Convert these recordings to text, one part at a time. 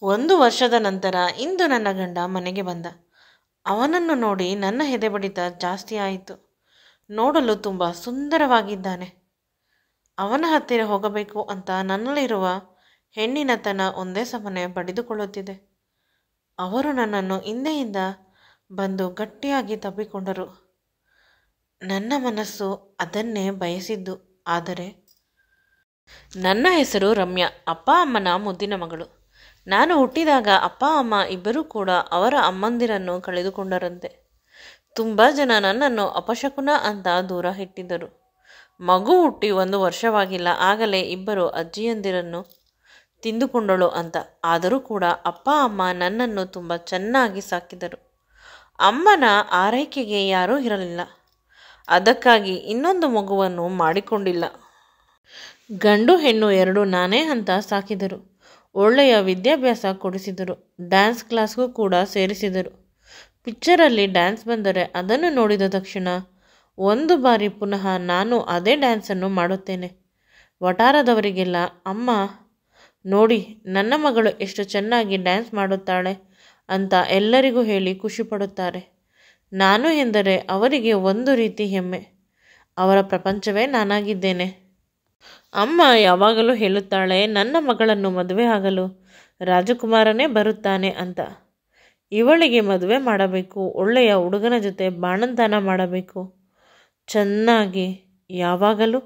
1 ವರ್ಷದ ನಂತರ ಇಂದು ನನ್ನ ಗಂಡ ಮನೆಗೆ ಬಂದ. ಅವನನ್ನು ನೋಡಿ ನನ್ನ ಎದೆಬಡಿತ ಜಾಸ್ತಿ ಆಯಿತು. ನೋಡಲು ತುಂಬ ಸುಂದರವಾಗಿದ್ದಾನೆ. ಅವನ ಹತ್ತಿರ ಹೋಗಬೇಕು ಅಂತ ನನ್ನಲ್ಲಿರುವ ಹೆಣ್ಣಿನತನ ಒಂದೇ ಸಮನೆ ಬಡಿದುಕೊಳ್ಳುತ್ತಿದೆ. ಅವರು ನನ್ನನ್ನು ಹಿಂದೆಯಿಂದ ಬಂದು ಗಟ್ಟಿಯಾಗಿ ತಬ್ಬಿಕೊಂಡರು. ನನ್ನ ಮನಸ್ಸು ಅದನ್ನೇ ಬಯಸಿದ್ದು. ಆದರೆ ನನ್ನ ಹೆಸರು ರಮ್ಯಾ, ಅಪ್ಪ ಅಮ್ಮನ ಮುದ್ದಿನ ಮಗಳು. ನಾನು ಹುಟ್ಟಿದಾಗ ಅಪ್ಪ ಅಮ್ಮ ಇಬ್ಬರೂ ಕೂಡ ಅವರ ಅಮ್ಮಂದಿರನ್ನು ಕಳೆದುಕೊಂಡರಂತೆ. ತುಂಬ ಜನ ನನ್ನನ್ನು ಅಪಶಕುನ ಅಂತ ದೂರ ಇಟ್ಟಿದ್ದರು. ಮಗು ಹುಟ್ಟಿ 1 ವರ್ಷವಾಗಿಲ್ಲ, ಆಗಲೇ ಇಬ್ಬರು ಅಜ್ಜಿಯಂದಿರನ್ನು ತಿಂದುಕೊಂಡಳು ಅಂತ. ಆದರೂ ಕೂಡ ಅಪ್ಪ ಅಮ್ಮ ನನ್ನನ್ನು ತುಂಬ ಚೆನ್ನಾಗಿ ಸಾಕಿದರು. ಅಮ್ಮನ ಆರೈಕೆಗೆ ಯಾರೂ ಇರಲಿಲ್ಲ. ಅದಕ್ಕಾಗಿ ಇನ್ನೊಂದು ಮಗುವನ್ನು ಮಾಡಿಕೊಂಡಿಲ್ಲ. ಗಂಡು ಹೆಣ್ಣು 2 ನಾನೇ ಅಂತ ಸಾಕಿದರು. ಒಳ್ಳೆಯ ವಿದ್ಯಾಭ್ಯಾಸ ಕೊಡಿಸಿದರು. ಡ್ಯಾನ್ಸ್ ಕ್ಲಾಸ್ಗೂ ಕೂಡ ಸೇರಿಸಿದರು. ಪಿಕ್ಚರಲ್ಲಿ ಡ್ಯಾನ್ಸ್ ಬಂದರೆ ಅದನ್ನು ನೋಡಿದ ತಕ್ಷಣ 1 ಬಾರಿ ಪುನಃ ನಾನು ಅದೇ ಡ್ಯಾನ್ಸನ್ನು ಮಾಡುತ್ತೇನೆ. ವಠಾರದವರಿಗೆಲ್ಲ ಅಮ್ಮ ನೋಡಿ ನನ್ನ ಮಗಳು ಎಷ್ಟು ಚೆನ್ನಾಗಿ ಡ್ಯಾನ್ಸ್ ಮಾಡುತ್ತಾಳೆ ಅಂತ ಎಲ್ಲರಿಗೂ ಹೇಳಿ ಖುಷಿಪಡುತ್ತಾರೆ. ನಾನು ಎಂದರೆ ಅವರಿಗೆ ಒಂದು ರೀತಿ ಹೆಮ್ಮೆ. ಅವರ ಪ್ರಪಂಚವೇ ನಾನಾಗಿದ್ದೇನೆ. ಅಮ್ಮ ಯಾವಾಗಲೂ ಹೇಳುತ್ತಾಳೆ, ನನ್ನ ಮಗಳನ್ನು ಮದುವೆ ಆಗಲು ರಾಜಕುಮಾರನೇ ಬರುತ್ತಾನೆ ಅಂತ. ಇವಳಿಗೆ ಮದುವೆ ಮಾಡಬೇಕು, ಒಳ್ಳೆಯ ಹುಡುಗನ ಜೊತೆ ಬಾಣಂತನ ಮಾಡಬೇಕು. ಚೆನ್ನಾಗಿ ಯಾವಾಗಲೂ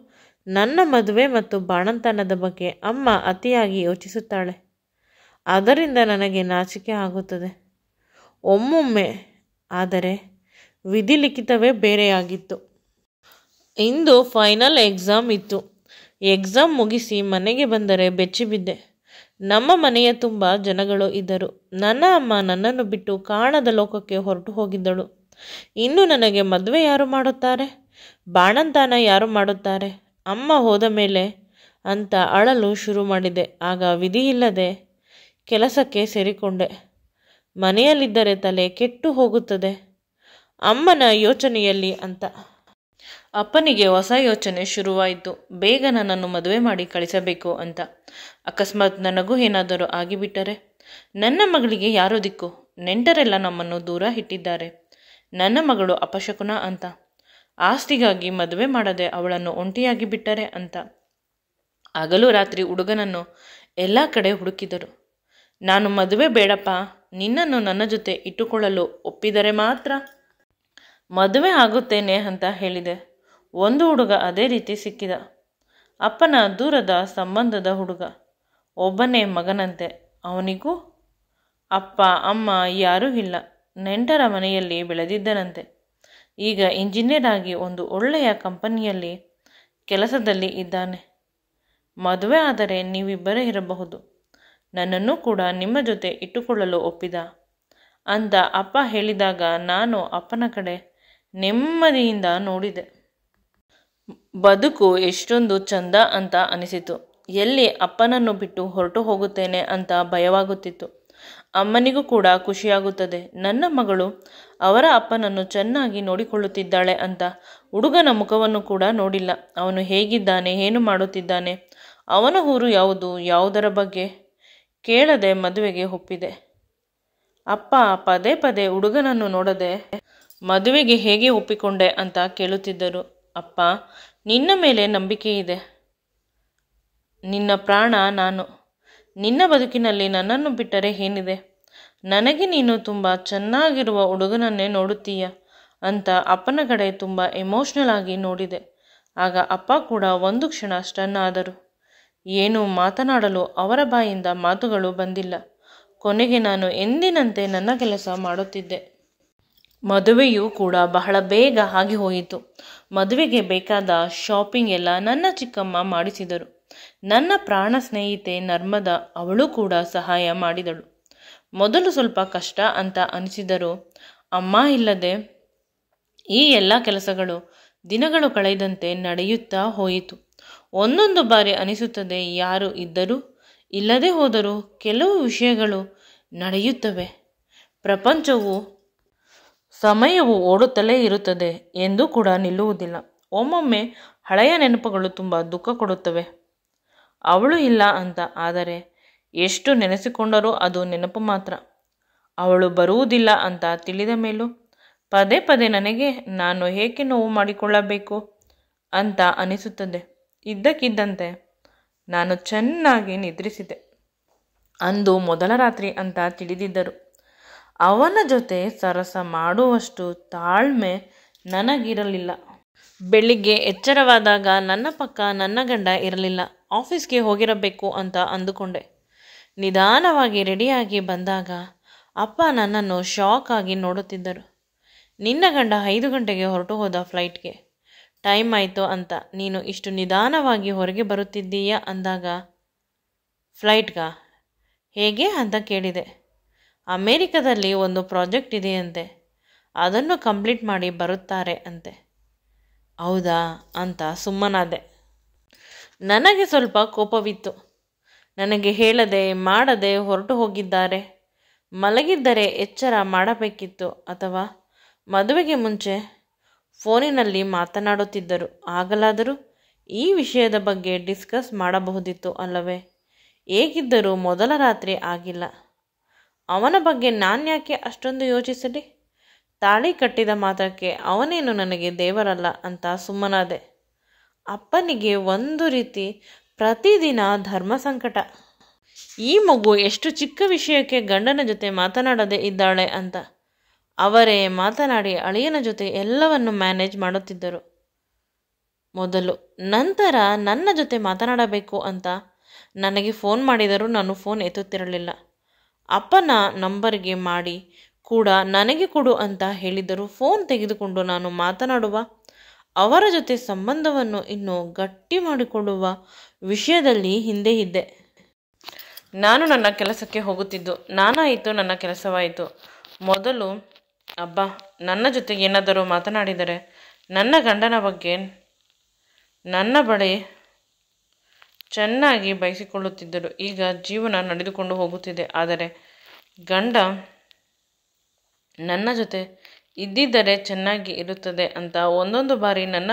ನನ್ನ ಮದುವೆ ಮತ್ತು ಬಾಣಂತನದ ಬಗ್ಗೆ ಅಮ್ಮ ಅತಿಯಾಗಿ ಯೋಚಿಸುತ್ತಾಳೆ. ಅದರಿಂದ ನನಗೆ ನಾಚಿಕೆ ಆಗುತ್ತದೆ ಒಮ್ಮೊಮ್ಮೆ. ಆದರೆ ವಿಧಿಲಿಖಿತವೇ ಬೇರೆಯಾಗಿತ್ತು. ಇಂದು ಫೈನಲ್ ಎಕ್ಸಾಮ್ ಇತ್ತು. ಎಕ್ಸಾಮ್ ಮುಗಿಸಿ ಮನೆಗೆ ಬಂದರೆ ಬೆಚ್ಚಿಬಿದ್ದೆ. ನಮ್ಮ ಮನೆಯ ತುಂಬ ಜನಗಳು ಇದ್ದರು. ನನ್ನ ಅಮ್ಮ ನನ್ನನ್ನು ಬಿಟ್ಟು ಕಾಣದ ಲೋಕಕ್ಕೆ ಹೊರಟು ಹೋಗಿದ್ದಳು. ಇನ್ನು ನನಗೆ ಮದುವೆ ಯಾರು ಮಾಡುತ್ತಾರೆ, ಬಾಣಂತನ ಯಾರು ಮಾಡುತ್ತಾರೆ, ಅಮ್ಮ ಹೋದ ಮೇಲೆ ಅಂತ ಅಳಲು ಶುರು ಮಾಡಿದೆ. ಆಗ ವಿಧಿಯಿಲ್ಲದೆ ಕೆಲಸಕ್ಕೆ ಸೇರಿಕೊಂಡೆ. ಮನೆಯಲ್ಲಿದ್ದರೆ ತಲೆ ಕೆಟ್ಟು ಹೋಗುತ್ತದೆ ಅಮ್ಮನ ಯೋಚನೆಯಲ್ಲಿ ಅಂತ. ಅಪ್ಪನಿಗೆ ಹೊಸ ಯೋಚನೆ ಶುರುವಾಯಿತು. ಬೇಗ ನನ್ನನ್ನು ಮದುವೆ ಮಾಡಿ ಕಳಿಸಬೇಕು ಅಂತ. ಅಕಸ್ಮಾತ್ ನನಗೂ ಏನಾದರೂ ಆಗಿಬಿಟ್ಟರೆ ನನ್ನ ಮಗಳಿಗೆ ಯಾರೋ ದಿಕ್ಕು. ನೆಂಟರೆಲ್ಲ ನಮ್ಮನ್ನು ದೂರ ಇಟ್ಟಿದ್ದಾರೆ. ನನ್ನ ಮಗಳು ಅಪಶಕುನ ಅಂತ. ಆಸ್ತಿಗಾಗಿ ಮದುವೆ ಮಾಡದೆ ಅವಳನ್ನು ಒಂಟಿಯಾಗಿ ಬಿಟ್ಟರೆ ಅಂತ. ಹಗಲು ರಾತ್ರಿ ಹುಡುಗನನ್ನು ಎಲ್ಲ ಕಡೆ ಹುಡುಕಿದರು. ನಾನು ಮದುವೆ ಬೇಡಪ್ಪ, ನಿನ್ನನ್ನು ನನ್ನ ಜೊತೆ ಇಟ್ಟುಕೊಳ್ಳಲು ಒಪ್ಪಿದರೆ ಮಾತ್ರ ಮದುವೆ ಆಗುತ್ತೇನೆ ಅಂತ ಹೇಳಿದೆ. ಒಂದು ಹುಡುಗ ಅದೇ ರೀತಿ ಸಿಕ್ಕಿದ. ಅಪ್ಪನ ದೂರದ ಸಂಬಂಧದ ಹುಡುಗ. ಒಬ್ಬನೇ ಮಗನಂತೆ. ಅವನಿಗೂ ಅಪ್ಪ ಅಮ್ಮ ಯಾರೂ ಇಲ್ಲ. ನೆಂಟರ ಮನೆಯಲ್ಲಿ ಬೆಳೆದಿದ್ದನಂತೆ. ಈಗ ಇಂಜಿನಿಯರ್ ಆಗಿ ಒಂದು ಒಳ್ಳೆಯ ಕಂಪನಿಯಲ್ಲಿ ಕೆಲಸದಲ್ಲಿ ಇದ್ದಾನೆ. ಮದುವೆ ಆದರೆ ನೀವಿಬ್ಬರೇ ಇರಬಹುದು. ನನ್ನನ್ನು ಕೂಡ ನಿಮ್ಮ ಜೊತೆ ಇಟ್ಟುಕೊಳ್ಳಲು ಒಪ್ಪಿದ ಅಂತ ಅಪ್ಪ ಹೇಳಿದಾಗ ನಾನು ಅಪ್ಪನ ಕಡೆ ನೆಮ್ಮದಿಯಿಂದ ನೋಡಿದೆ. ಬದುಕು ಎಷ್ಟೊಂದು ಚಂದ ಅಂತ ಅನಿಸಿತು. ಎಲ್ಲಿ ಅಪ್ಪನನ್ನು ಬಿಟ್ಟು ಹೊರಟು ಹೋಗುತ್ತೇನೆ ಅಂತ ಭಯವಾಗುತ್ತಿತ್ತು. ಅಮ್ಮನಿಗೂ ಕೂಡ ಖುಷಿಯಾಗುತ್ತದೆ. ನನ್ನ ಮಗಳು ಅವರ ಅಪ್ಪನನ್ನು ಚೆನ್ನಾಗಿ ನೋಡಿಕೊಳ್ಳುತ್ತಿದ್ದಾಳೆ ಅಂತ. ಹುಡುಗನ ಮುಖವನ್ನು ಕೂಡ ನೋಡಿಲ್ಲ. ಅವನು ಹೇಗಿದ್ದಾನೆ, ಏನು ಮಾಡುತ್ತಿದ್ದಾನೆ, ಅವನ ಊರು ಯಾವುದು, ಯಾವುದರ ಬಗ್ಗೆ ಕೇಳದೆ ಮದುವೆಗೆ ಒಪ್ಪಿದೆ. ಅಪ್ಪ ಪದೇ ಪದೇ ಹುಡುಗನನ್ನು ನೋಡದೆ ಮದುವೆಗೆ ಹೇಗೆ ಒಪ್ಪಿಕೊಂಡೆ ಅಂತ ಕೇಳುತ್ತಿದ್ದರು. ಅಪ್ಪ, ನಿನ್ನ ಮೇಲೆ ನಂಬಿಕೆ ಇದೆ. ನಿನ್ನ ಪ್ರಾಣ ನಾನು. ನಿನ್ನ ಬದುಕಿನಲ್ಲಿ ನನ್ನನ್ನು ಬಿಟ್ಟರೆ ಏನಿದೆ. ನನಗೆ ನೀನು ತುಂಬ ಚೆನ್ನಾಗಿರುವ ಹುಡುಗನನ್ನೇ ನೋಡುತ್ತೀಯ ಅಂತ ಅಪ್ಪನ ಕಡೆ ತುಂಬ ಎಮೋಷ್ನಲ್ ಆಗಿ ನೋಡಿದೆ. ಆಗ ಅಪ್ಪ ಕೂಡ ಒಂದು ಕ್ಷಣ ಸ್ಟನ್ ಆದರು. ಏನೂ ಮಾತನಾಡಲು ಅವರ ಬಾಯಿಂದ ಮಾತುಗಳು ಬಂದಿಲ್ಲ. ಕೊನೆಗೆ ನಾನು ಎಂದಿನಂತೆ ನನ್ನ ಕೆಲಸ ಮಾಡುತ್ತಿದ್ದೆ. ಮದುವೆಯೂ ಕೂಡ ಬಹಳ ಬೇಗ ಆಗಿ ಹೋಯಿತು. ಮದುವೆಗೆ ಬೇಕಾದ ಶಾಪಿಂಗ್ ಎಲ್ಲ ನನ್ನ ಚಿಕ್ಕಮ್ಮ ಮಾಡಿಸಿದರು. ನನ್ನ ಪ್ರಾಣ ಸ್ನೇಹಿತೆ ನರ್ಮದಾ, ಅವಳು ಕೂಡ ಸಹಾಯ ಮಾಡಿದಳು. ಮೊದಲು ಸ್ವಲ್ಪ ಕಷ್ಟ ಅಂತ ಅನಿಸಿದರೂ ಅಮ್ಮ ಇಲ್ಲದೆ ಈ ಎಲ್ಲ ಕೆಲಸಗಳು ದಿನಗಳು ಕಳೆದಂತೆ ನಡೆಯುತ್ತಾ ಹೋಯಿತು. ಒಂದೊಂದು ಬಾರಿ ಅನಿಸುತ್ತದೆ, ಯಾರು ಇದ್ದರೂ ಇಲ್ಲದೆ ಹೋದರೂ ಕೆಲವು ವಿಷಯಗಳು ನಡೆಯುತ್ತವೆ. ಪ್ರಪಂಚವು ಸಮಯವು ಓಡುತ್ತಲೇ ಇರುತ್ತದೆ ಎಂದು ಕೂಡ ನಿಲ್ಲುವುದಿಲ್ಲ. ಒಮ್ಮೊಮ್ಮೆ ಹಳೆಯ ನೆನಪುಗಳು ತುಂಬ ದುಃಖ ಕೊಡುತ್ತವೆ. ಅವಳು ಇಲ್ಲ ಅಂತ. ಆದರೆ ಎಷ್ಟು ನೆನೆಸಿಕೊಂಡರೂ ಅದು ನೆನಪು ಮಾತ್ರ. ಅವಳು ಬರುವುದಿಲ್ಲ ಅಂತ ತಿಳಿದ ಮೇಲೂ ಪದೇ ಪದೇ ನನಗೆ ನಾನು ಏಕೆ ನೋವು ಮಾಡಿಕೊಳ್ಳಬೇಕು ಅಂತ ಅನಿಸುತ್ತದೆ. ಇದ್ದಕ್ಕಿದ್ದಂತೆ ನಾನು ಚೆನ್ನಾಗಿ ನಿದ್ರಿಸಿದೆ. ಅಂದು ಮೊದಲ ರಾತ್ರಿ ಅಂತ ತಿಳಿದಿದ್ದರು. ಅವನ ಜೊತೆ ಸರಸ ಮಾಡುವಷ್ಟು ತಾಳ್ಮೆ ನನಗಿರಲಿಲ್ಲ. ಬೆಳಿಗ್ಗೆ ಎಚ್ಚರವಾದಾಗ ನನ್ನ ಪಕ್ಕ ನನ್ನ ಗಂಡ ಇರಲಿಲ್ಲ. ಆಫೀಸ್ಗೆ ಹೋಗಿರಬೇಕು ಅಂತ ಅಂದುಕೊಂಡೆ. ನಿಧಾನವಾಗಿ ರೆಡಿಯಾಗಿ ಬಂದಾಗ ಅಪ್ಪ ನನ್ನನ್ನು ಶಾಕ್ ಆಗಿ ನೋಡುತ್ತಿದ್ದರು. ನಿನ್ನ ಗಂಡ 5 ಗಂಟೆಗೆ ಹೊರಟು ಹೋದ ಫ್ಲೈಟ್ಗೆ. ಟೈಮ್ ಆಯಿತು ಅಂತ ನೀನು ಇಷ್ಟು ನಿಧಾನವಾಗಿ ಹೊರಗೆ ಬರುತ್ತಿದ್ದೀಯಾ ಅಂದಾಗ, ಫ್ಲೈಟ್ಗಾ? ಹೇಗೆ ಅಂತ ಕೇಳಿದೆ. ಅಮೇರಿಕದಲ್ಲಿ ಒಂದು ಪ್ರಾಜೆಕ್ಟ್ ಇದೆಯಂತೆ, ಅದನ್ನು ಕಂಪ್ಲೀಟ್ ಮಾಡಿ ಬರುತ್ತಾರೆ ಅಂತೆ. ಹೌದಾ ಅಂತ ಸುಮ್ಮನಾದೆ. ನನಗೆ ಸ್ವಲ್ಪ ಕೋಪವಿತ್ತು. ನನಗೆ ಹೇಳದೆ ಮಾಡದೆ ಹೊರಟು ಹೋಗಿದ್ದಾರೆ. ಮಲಗಿದ್ದರೆ ಎಚ್ಚರ ಮಾಡಬೇಕಿತ್ತು, ಅಥವಾ ಮದುವೆಗೆ ಮುಂಚೆ ಫೋನಿನಲ್ಲಿ ಮಾತನಾಡುತ್ತಿದ್ದರು. ಆಗಲಾದರೂ ಈ ವಿಷಯದ ಬಗ್ಗೆ ಡಿಸ್ಕಸ್ ಮಾಡಬಹುದಿತ್ತು ಅಲ್ಲವೇ? ಹೇಗಿದ್ದರೂ ಮೊದಲ ರಾತ್ರಿ ಆಗಿಲ್ಲ. ಅವನ ಬಗ್ಗೆ ನಾನ್ಯಾಕೆ ಅಷ್ಟೊಂದು ಯೋಚಿಸಲಿ? ತಾಳಿ ಕಟ್ಟಿದ ಮಾತ್ರಕ್ಕೆ ಅವನೇನು ನನಗೆ ದೇವರಲ್ಲ ಅಂತ ಸುಮ್ಮನಾದೆ. ಅಪ್ಪನಿಗೆ ಒಂದು ರೀತಿ ಪ್ರತಿದಿನ ಧರ್ಮ ಸಂಕಟ. ಈ ಮಗು ಎಷ್ಟು ಚಿಕ್ಕ ವಿಷಯಕ್ಕೆ ಗಂಡನ ಜೊತೆ ಮಾತನಾಡದೆ ಇದ್ದಾಳೆ ಅಂತ. ಅವರೇ ಮಾತನಾಡಿ ಅಳಿಯನ ಜೊತೆ ಎಲ್ಲವನ್ನು ಮ್ಯಾನೇಜ್ ಮಾಡುತ್ತಿದ್ದರು ಮೊದಲು. ನಂತರ ನನ್ನ ಜೊತೆ ಮಾತನಾಡಬೇಕು ಅಂತ ನನಗೆ ಫೋನ್ ಮಾಡಿದರೂ ನಾನು ಫೋನ್ ಎತ್ತುತ್ತಿರಲಿಲ್ಲ. ಅಪ್ಪನ ನಂಬರ್ಗೆ ಮಾಡಿ ಕೂಡ ನನಗೆ ಕೊಡು ಅಂತ ಹೇಳಿದರೂ ಫೋನ್ ತೆಗೆದುಕೊಂಡು ನಾನು ಮಾತನಾಡುವ, ಅವರ ಜೊತೆ ಸಂಬಂಧವನ್ನು ಇನ್ನೂ ಗಟ್ಟಿ ಮಾಡಿಕೊಳ್ಳುವ ವಿಷಯದಲ್ಲಿ ಹಿಂದೆ ಇದ್ದೆ. ನಾನು ನನ್ನ ಕೆಲಸಕ್ಕೆ ಹೋಗುತ್ತಿದ್ದು. ನಾನಾಯಿತು, ನನ್ನ ಕೆಲಸವಾಯಿತು. ಮೊದಲು ಅಬ್ಬ ನನ್ನ ಜೊತೆ ಏನಾದರೂ ಮಾತನಾಡಿದರೆ ನನ್ನ ಗಂಡನ ಬಗ್ಗೆ ನನ್ನ ಬಳಿ ಚೆನ್ನಾಗಿ ಬಯಸಿಕೊಳ್ಳುತ್ತಿದ್ದರು. ಈಗ ಜೀವನ ನಡೆದುಕೊಂಡು ಹೋಗುತ್ತಿದೆ. ಆದರೆ ಗಂಡ ನನ್ನ ಜೊತೆ ಇದ್ದಿದ್ದರೆ ಚೆನ್ನಾಗಿ ಇರುತ್ತದೆ ಅಂತ ಒಂದೊಂದು ಬಾರಿ ನನ್ನ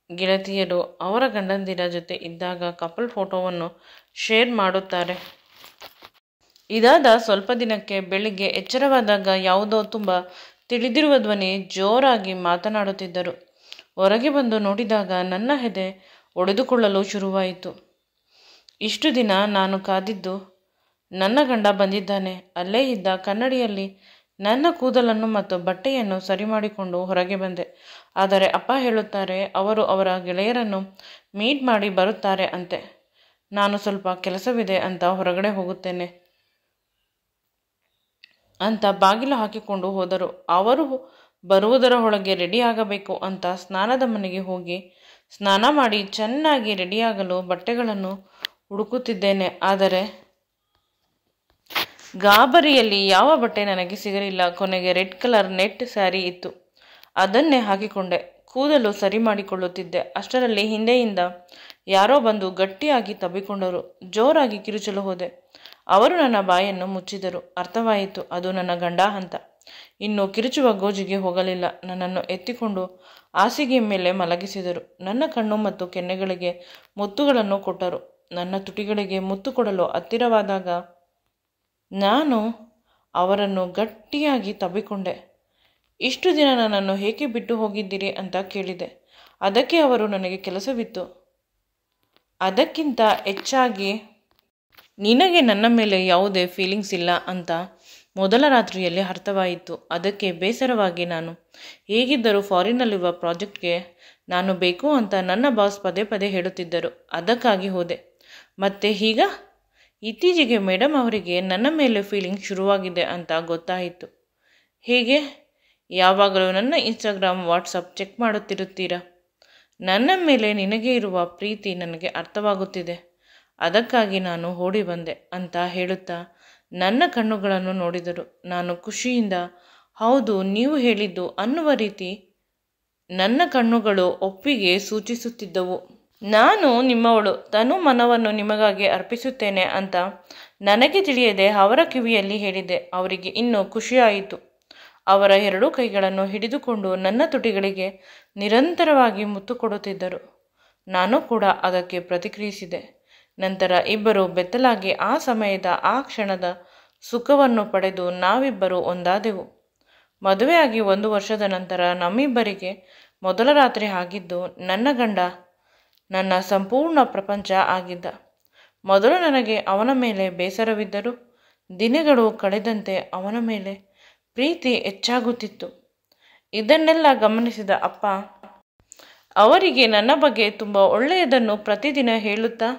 ಗೆಳತಿಯರು ಅವರ ಗಂಡಂದಿರ ಜೊತೆ ಇದ್ದಾಗ ಕಪಲ್ ಫೋಟೋವನ್ನು ಶೇರ್ ಮಾಡುತ್ತಾರೆ. ಇದಾದ ಸ್ವಲ್ಪ ದಿನಕ್ಕೆ ಬೆಳಿಗ್ಗೆ ಎಚ್ಚರವಾದಾಗ ಯಾವುದೋ ತುಂಬ ತಿಳಿದಿರುವ ಧ್ವನಿ ಜೋರಾಗಿ ಮಾತನಾಡುತ್ತಿದ್ದರು. ಹೊರಗೆ ಬಂದು ನೋಡಿದಾಗ ನನ್ನ ಎದೆ ಒಡೆದುಕೊಳ್ಳಲು ಶುರುವಾಯಿತು. ಇಷ್ಟು ದಿನ ನಾನು ಕಾದಿದ್ದು ನನ್ನ ಗಂಡ ಬಂದಿದ್ದಾನೆ. ಅಲ್ಲೇ ಇದ್ದ ಕನ್ನಡಿಯಲ್ಲಿ ನನ್ನ ಕೂದಲನ್ನು ಮತ್ತು ಬಟ್ಟೆಯನ್ನು ಸರಿ ಮಾಡಿಕೊಂಡು ಹೊರಗೆ ಬಂದೆ. ಆದರೆ ಅಪ್ಪ ಹೇಳುತ್ತಾರೆ ಅವರು ಅವರ ಗೆಳೆಯರನ್ನು ಮೀಟ್ ಮಾಡಿ ಬರುತ್ತಾರೆ ಅಂತೆ. ನಾನು ಸ್ವಲ್ಪ ಕೆಲಸವಿದೆ ಅಂತ ಹೊರಗಡೆ ಹೋಗುತ್ತೇನೆ ಅಂತ ಬಾಗಿಲು ಹಾಕಿಕೊಂಡು ಹೋದರು. ಅವರು ಬರುವುದರ ಒಳಗೆ ರೆಡಿ ಆಗಬೇಕು ಅಂತ ಸ್ನಾನದ ಮನೆಗೆ ಹೋಗಿ ಸ್ನಾನ ಮಾಡಿ ಚೆನ್ನಾಗಿ ರೆಡಿಯಾಗಲು ಬಟ್ಟೆಗಳನ್ನು ಹುಡುಕುತ್ತಿದ್ದೇನೆ. ಆದರೆ ಗಾಬರಿಯಲ್ಲಿ ಯಾವ ಬಟ್ಟೆ ನನಗೆ ಸಿಗಲಿಲ್ಲ. ಕೊನೆಗೆ ರೆಡ್ ಕಲರ್ ನೆಟ್ ಸ್ಯಾರಿ ಇತ್ತು, ಅದನ್ನೇ ಹಾಕಿಕೊಂಡೆ. ಕೂದಲು ಸರಿ ಮಾಡಿಕೊಳ್ಳುತ್ತಿದ್ದೆ. ಅಷ್ಟರಲ್ಲಿ ಹಿಂದೆಯಿಂದ ಯಾರೋ ಬಂದು ಗಟ್ಟಿಯಾಗಿ ತಬ್ಬಿಕೊಂಡರು. ಜೋರಾಗಿ ಕಿರುಚಲು ಹೋದೆ. ಅವರು ನನ್ನ ಬಾಯನ್ನು ಮುಚ್ಚಿದರು. ಅರ್ಥವಾಯಿತು, ಅದು ನನ್ನ ಗಂಡ ಅಂತ. ಇನ್ನು ಕಿರುಚುವ ಗೋಜಿಗೆ ಹೋಗಲಿಲ್ಲ. ನನ್ನನ್ನು ಎತ್ತಿಕೊಂಡು ಹಾಸಿಗೆ ಮೇಲೆ ಮಲಗಿಸಿದರು. ನನ್ನ ಕಣ್ಣು ಮತ್ತು ಕೆನ್ನೆಗಳಿಗೆ ಮುತ್ತುಗಳನ್ನು ಕೊಟ್ಟರು. ನನ್ನ ತುಟಿಗಳಿಗೆ ಮುತ್ತು ಕೊಡಲು ಹತ್ತಿರವಾದಾಗ ನಾನು ಅವರನ್ನು ಗಟ್ಟಿಯಾಗಿ ತಬ್ಬಿಕೊಂಡೆ. ಇಷ್ಟು ದಿನ ನನ್ನನ್ನು ಏಕೆ ಬಿಟ್ಟು ಹೋಗಿದ್ದೀರಿ ಅಂತ ಕೇಳಿದೆ. ಅದಕ್ಕೆ ಅವರು ನನಗೆ ಕೆಲಸವಿತ್ತು, ಅದಕ್ಕಿಂತ ಹೆಚ್ಚಾಗಿ ನಿನಗೆ ನನ್ನ ಮೇಲೆ ಯಾವುದೇ ಫೀಲಿಂಗ್ಸ್ ಇಲ್ಲ ಅಂತ ಮೊದಲ ರಾತ್ರಿಯಲ್ಲಿ ಅರ್ಥವಾಯಿತು. ಅದಕ್ಕೆ ಬೇಸರವಾಗಿ ನಾನು ಹೇಗಿದ್ದರೂ ಫಾರಿನ್ನಲ್ಲಿರುವ ಪ್ರಾಜೆಕ್ಟ್ಗೆ ನಾನು ಬೇಕು ಅಂತ ನನ್ನ ಬಾಸ್ ಪದೇ ಪದೇ ಹೇಳುತ್ತಿದ್ದರು. ಅದಕ್ಕಾಗಿ ಹೋದೆ. ಮತ್ತೆ ಈಗ ಇತ್ತೀಚೆಗೆ ಮೇಡಮ್ ಅವರಿಗೆ ನನ್ನ ಮೇಲೆ ಫೀಲಿಂಗ್ ಶುರುವಾಗಿದೆ ಅಂತ ಗೊತ್ತಾಯಿತು. ಹೇಗೆ? ಯಾವಾಗಲೂ ನನ್ನ ಇನ್ಸ್ಟಾಗ್ರಾಮ್, ವಾಟ್ಸಪ್ ಚೆಕ್ ಮಾಡುತ್ತಿರುತ್ತೀರಾ. ನನ್ನ ಮೇಲೆ ನಿನಗೆ ಇರುವ ಪ್ರೀತಿ ನನಗೆ ಅರ್ಥವಾಗುತ್ತಿದೆ. ಅದಕ್ಕಾಗಿ ನಾನು ಓಡಿ ಬಂದೆ ಅಂತ ಹೇಳುತ್ತಾ ನನ್ನ ಕಣ್ಣುಗಳನ್ನು ನೋಡಿದರು. ನಾನು ಖುಷಿಯಿಂದ ಹೌದು ನೀವು ಹೇಳಿದ್ದು ಅನ್ನುವ ರೀತಿ ನನ್ನ ಕಣ್ಣುಗಳು ಒಪ್ಪಿಗೆ ಸೂಚಿಸುತ್ತಿದ್ದವು. ನಾನು ನಿಮ್ಮವಳು, ತನು ಮನವನ್ನು ನಿಮಗಾಗಿ ಅರ್ಪಿಸುತ್ತೇನೆ ಅಂತ ನನಗೆ ತಿಳಿಯದೆ ಅವರ ಕಿವಿಯಲ್ಲಿ ಹೇಳಿದೆ. ಅವರಿಗೆ ಇನ್ನೂ ಖುಷಿಯಾಯಿತು. ಅವರ 2 ಕೈಗಳನ್ನು ಹಿಡಿದುಕೊಂಡು ನನ್ನ ತುಟಿಗಳಿಗೆ ನಿರಂತರವಾಗಿ ಮುತ್ತು ಕೊಡುತ್ತಿದ್ದರು. ನಾನು ಕೂಡ ಅದಕ್ಕೆ ಪ್ರತಿಕ್ರಿಯಿಸಿದೆ. ನಂತರ ಇಬ್ಬರು ಬೆತ್ತಲಾಗಿ ಆ ಸಮಯದ ಆ ಕ್ಷಣದ ಸುಖವನ್ನು ಪಡೆದು ನಾವಿಬ್ಬರು ಒಂದಾದೆವು. ಮದುವೆಯಾಗಿ 1 ವರ್ಷದ ನಂತರ ನಮ್ಮಿಬ್ಬರಿಗೆ ಮೊದಲ ರಾತ್ರಿ ಆಗಿದ್ದು ನನ್ನ ಗಂಡ ನನ್ನ ಸಂಪೂರ್ಣ ಪ್ರಪಂಚ ಆಗಿದ್ದ. ಮೊದಲು ನನಗೆ ಅವನ ಮೇಲೆ ಬೇಸರವಿದ್ದರೂ ದಿನಗಳು ಕಳೆದಂತೆ ಅವನ ಮೇಲೆ ಪ್ರೀತಿ ಹೆಚ್ಚಾಗುತ್ತಿತ್ತು. ಇದನ್ನೆಲ್ಲ ಗಮನಿಸಿದ ಅಪ್ಪ ಅವರಿಗೆ ನನ್ನ ಬಗ್ಗೆ ತುಂಬ ಒಳ್ಳೆಯದನ್ನು ಪ್ರತಿದಿನ ಹೇಳುತ್ತಾ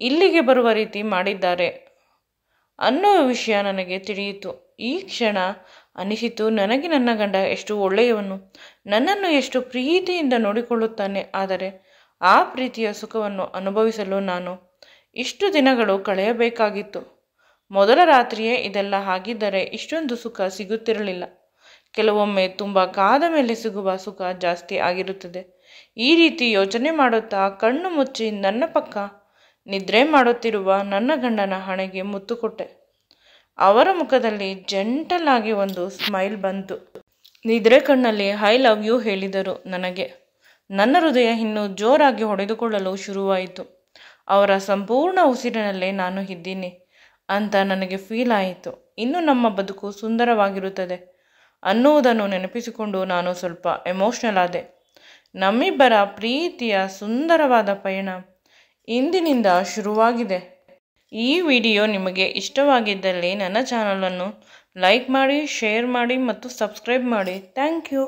ಇಲ್ಲಿಗೆ ಬರುವ ರೀತಿ ಮಾಡಿದ್ದಾರೆ ಅನ್ನೋ ವಿಷಯ ನನಗೆ ತಿಳಿಯಿತು. ಈ ಕ್ಷಣ ಅನಿಸಿತು, ನನಗೆ ನನ್ನ ಗಂಡ ಎಷ್ಟು ಒಳ್ಳೆಯವನು, ನನ್ನನ್ನು ಎಷ್ಟು ಪ್ರೀತಿಯಿಂದ ನೋಡಿಕೊಳ್ಳುತ್ತಾನೆ. ಆದರೆ ಆ ಪ್ರೀತಿಯ ಸುಖವನ್ನು ಅನುಭವಿಸಲು ನಾನು ಇಷ್ಟು ದಿನಗಳು ಕಳೆಯಬೇಕಾಗಿತ್ತು. ಮೊದಲ ರಾತ್ರಿಯೇ ಇದೆಲ್ಲ ಆಗಿದ್ದರೆ ಇಷ್ಟೊಂದು ಸುಖ ಸಿಗುತ್ತಿರಲಿಲ್ಲ. ಕೆಲವೊಮ್ಮೆ ತುಂಬ ಕಾದ ಮೇಲೆ ಸಿಗುವ ಸುಖ ಜಾಸ್ತಿ ಆಗಿರುತ್ತದೆ. ಈ ರೀತಿ ಯೋಚನೆ ಮಾಡುತ್ತಾ ಕಣ್ಣು ಮುಚ್ಚಿ ನನ್ನ ಪಕ್ಕ ನಿದ್ರೆ ಮಾಡುತ್ತಿರುವ ನನ್ನ ಗಂಡನ ಹಣೆಗೆ ಮುತ್ತು ಕೊಟ್ಟೆ. ಅವರ ಮುಖದಲ್ಲಿ ಜೆಂಟಲ್ ಆಗಿ ಒಂದು ಸ್ಮೈಲ್ ಬಂತು. ನಿದ್ರೆ ಕಣ್ಣಲ್ಲಿ ಐ ಲವ್ ಯು ಹೇಳಿದರು ನನಗೆ. ನನ್ನ ಹೃದಯ ಇನ್ನೂ ಜೋರಾಗಿ ಹೊಡೆದುಕೊಳ್ಳಲು ಶುರುವಾಯಿತು. ಅವರ ಸಂಪೂರ್ಣ ಉಸಿರಿನಲ್ಲೇ ನಾನು ಇದ್ದೀನಿ ಅಂತ ನನಗೆ ಫೀಲ್ ಆಯಿತು. ಇನ್ನು ನಮ್ಮ ಬದುಕು ಸುಂದರವಾಗಿರುತ್ತದೆ ಅನ್ನುವುದನ್ನು ನೆನಪಿಸಿಕೊಂಡು ನಾನು ಸ್ವಲ್ಪ ಎಮೋಷ್ನಲ್ ಆದೆ. ನಮ್ಮಿಬ್ಬರ ಪ್ರೀತಿಯ ಸುಂದರವಾದ ಪಯಣ ಇಂದಿನಿಂದ ಶುರುವಾಗಿದೆ. ಈ ವಿಡಿಯೋ ನಿಮಗೆ ಇಷ್ಟವಾಗಿದ್ದಲ್ಲಿ ನನ್ನ ಚಾನಲನ್ನು ಲೈಕ್ ಮಾಡಿ, ಶೇರ್ ಮಾಡಿ ಮತ್ತು ಸಬ್ಸ್ಕ್ರೈಬ್ ಮಾಡಿ. Thank you.